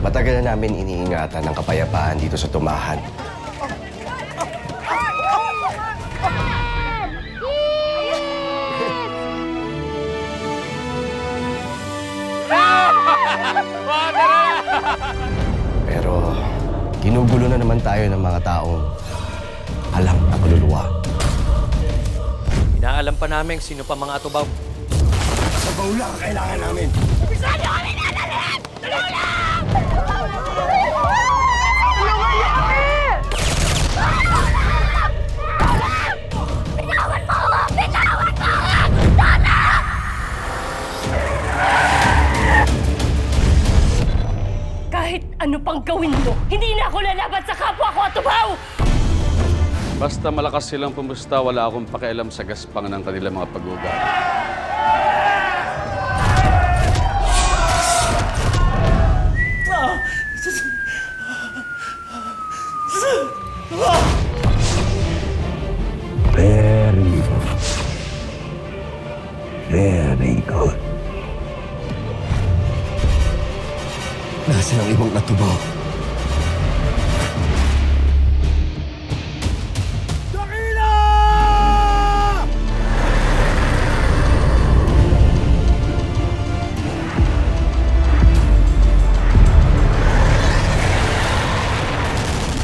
Matagal na namin iniingatan ang kapayapaan dito sa Tumahan. Pero ginugulo na naman tayo ng mga taong alam ang kaluluwa. Inaalam pa namin sino pa mga atubaw. Sabaw lang ang kailangan namin. Saan niyo kami nadalhin? Tulong lang! Bitawan mo ako! Bitawan mo ako! Tama! Kahit ano pang gawin mo, hindi na ako lalaban sa kapwa ko at tubaw! Basta malakas silang pumusta, wala akong pakialam sa gaspang ng kanilang mga pag-ugali. Very good. Nasaan ang ibang natubaw?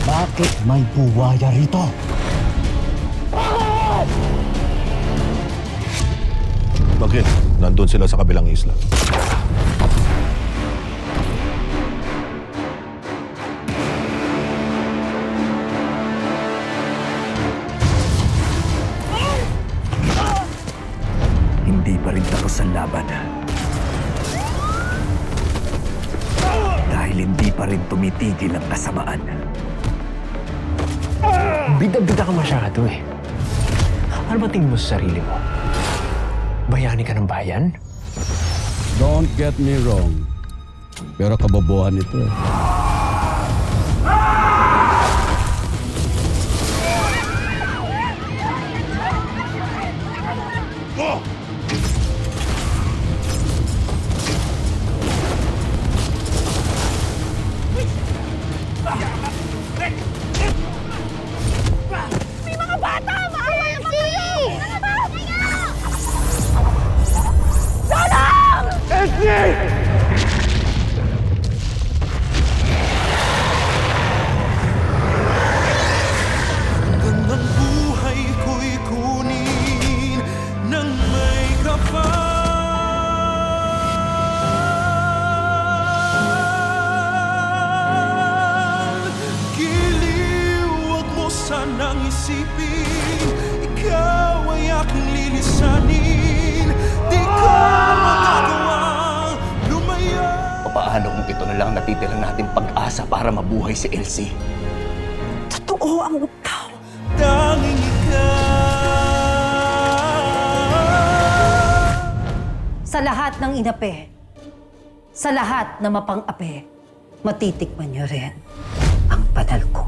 Bakit may buwaya rito? Bakit? Nandun sila sa kabilang isla. Hindi pa rin tapos ang laban. Dahil hindi pa rin tumitigil ang kasamaan. Bida-bida ka masyado eh. Ano ba tingin mo sa sarili mo? Bayani ka ng bayan? Don't get me wrong, pero kabobohan ito eh. May mga bata! Maawa naman kayo! Ang buhay ko'y kunin ng may kapal. Giliw, huwag mo sanang isipin, ikaw ay aking lilisanin. Di ko magagawang lumaya. Paano kung ito na lang natitira nating pag-asa para mabuhay si Elsie? Totoo ang utaw. Tanging ikaw. Sa lahat ng inape, sa lahat na mapang-ape, matitikman niyo rin ang banal kong